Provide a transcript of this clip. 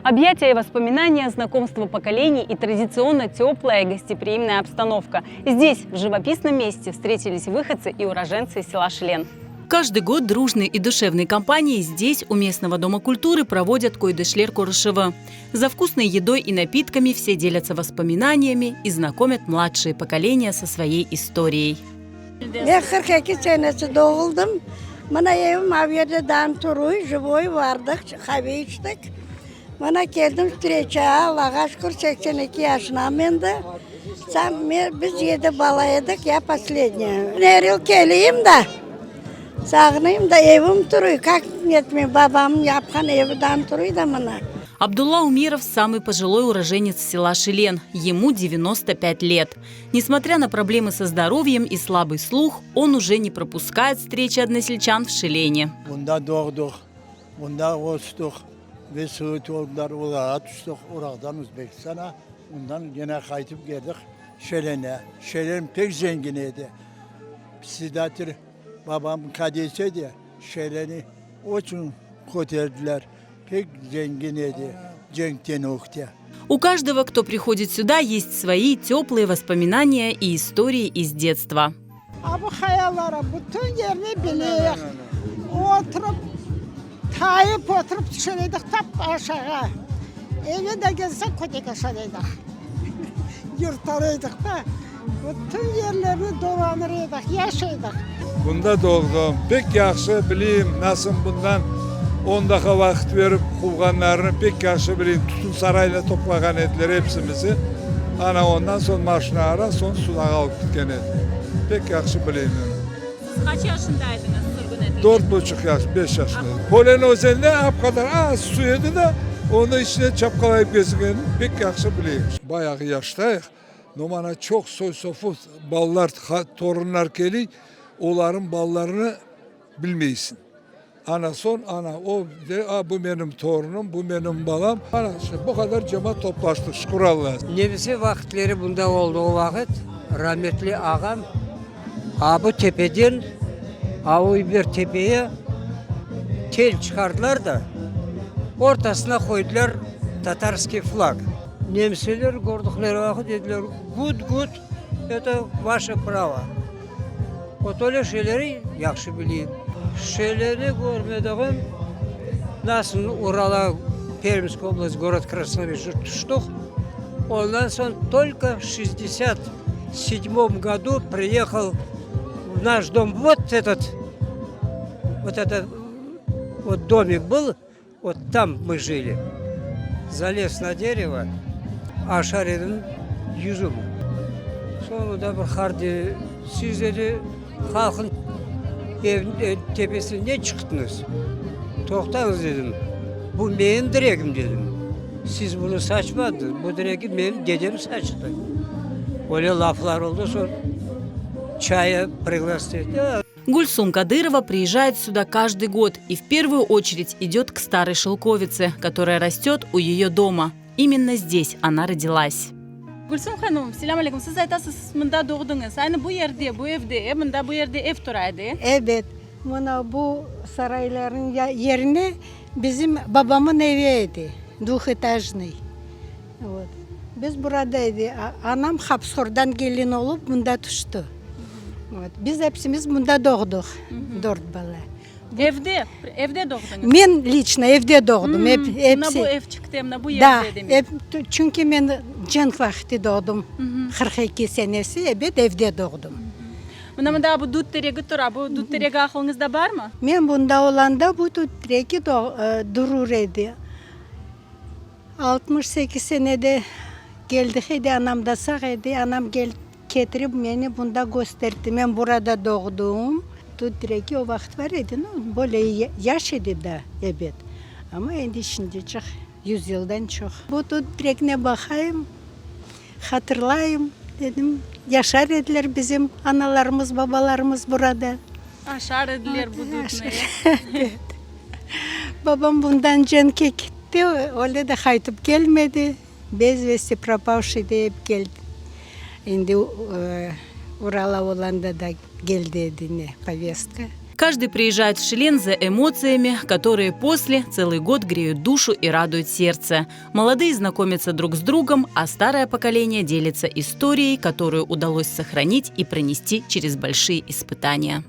Объятия и воспоминания, знакомство поколений и традиционно теплая и гостеприимная обстановка. Здесь, в живописном месте, встретились выходцы и уроженцы села Шлен. Каждый год дружной и душевной компанией здесь, у местного дома культуры, проводят Койдышлер Курышева. За вкусной едой и напитками все делятся воспоминаниями и знакомят младшие поколения со своей историей. Я 42 senesi doğuldum. Bana evim Avya'da dam turuy, живой vardık, kahve içtik. Bana geldim Türkçe'ye, Allah'a şükür 82 yaşına bende. Biz 7 balaydık ya последняя. Her yıl geleyim de, sağınayım da evim turuy. Как нет mi babam yapkan evi dam turuy da bana. Абдулла Умиров – самый пожилой уроженец села Шилен. Ему 95 лет. Несмотря на проблемы со здоровьем и слабый слух, он уже не пропускает встречи односельчан в Шилене. Ve Söğüt oldular, Ulağa düştük, Urağ'dan Uzbekistan'a. Ondan yine kayıtıp geldik Şelen'e. Şelen pek zenginiydi. Sidatır babam kadeseydi, Şelen'i o için koterdiler. Pek zenginiydi, Cenk'ten okta. У каждого, кто приходит сюда, есть свои теплые воспоминания и истории из детства. Bu hayallara bütün yerini bilir. Oturup Tayyip oturup düşünüyorduk tap aşağı. Evi de gezsek kötek aşağıydık. Yurtlarıydık da. Bütün yerlerini dolanırıydık, yaşaydık. Bunda doğdum. Pek yaxşı bileyim nasıl bundan 10 dakika vakit verip kulganlarını pek yaxşı bileyim. Tutun sarayla toplagan ettiler hepsimizi. Ana ondan son maşına ara, son sudağa alıp gitken edi. Pek yaxşı bileyim. Kaç yaşındaydınız Turgun Edil? 4,5 yaş, 5 yaşındaydı. Polen özelinde hep kadar az su yedi de onu içine çapkalayıp gezgen pek yaxşı bileyim. Bayağı yaştayıq. Nomana çok soy sofu ballar, torunlar geliyor. Onların ballarını bilmeysin. Ana son ana o de bu benim torunum, bu benim balam. Ana işte bu kadar cemaat toplaştık şükür Allah'a. Nebisi vakitleri bunda oldu o vakit. Rahmetli ağam bu tepeden bir tepeye tel çıkardılar da ortasına koydular Tatarski flag. Nemseler gördükleri vakit dediler good, это ваше право. O öyle şeyleri yaxşı bileyim. Şeyleri görmediğim nasıl Ural'a Пермская область, город Краснович, что ondan sonra только в 67 году приехал в наш дом. Вот этот домик был, вот там мы жили. Залез на дерево, aşarenin yüzüm. Sonra da bir hardi, siz dedi halkın evin tepesine çıktınız. Toxtanız dedim. Bu benim direğim dedim. Siz bunu saçmadınız. Bu direği benim dedem saçtı. Öyle laflar oldu sonra çaya пригласили. Гульсум Кадырова приезжает сюда каждый год и в первую очередь идет к старой шелковице, которая растет у ее дома. Именно здесь она родилась. Gülsüm Hanım, selam aleyküm. Siz aytasınız, mında doğdunuz. Aynı bu yerde, bu evde, mında bu yerde ev turaydı. Evet, bana bu sarayların yerine bizim babamın eviydi. Двухэтажный. Вот. Biz buradaydı. Anam Hapsor'dan gelin olup bunda düştü. Evet. Biz hepsimiz bunda doğduk. 4 bala. Evde doğdunuz. Ben лично evde doğdum. Hepsi. Bu ev çıktı, bu Da, yerde demek. çünkü ben cenk vakti doğdum. 42 senesi evde doğdum. Mında bu dut tereği tura, bu dut tereği aklınızda var mı? Ben bunda olanda bu treki durur idi. 68 senede geldik idi, anam da sağ idi. Anam getirip beni bunda gösterdi. Ben burada doğdum. Treki o vakit var idi. Böyle yaş idi da evet. Ama şimdi çok 100 yıldan çok. Bu trekine bakayım, hatırlayayım dedim. Yaşar dediler bizim analarımız, babalarımız burada. Aşağı edilir bu dut Evet. Babam bundan cenk gitti, öyle de kaytıp gelmedi. Bez vesti пропавший deyip geldi. Şimdi Ural'a olanda da geldi edine повестка. Каждый приезжает в Шилен за эмоциями, которые после целый год греют душу и радуют сердце. Молодые знакомятся друг с другом, а старое поколение делится историей, которую удалось сохранить и пронести через большие испытания.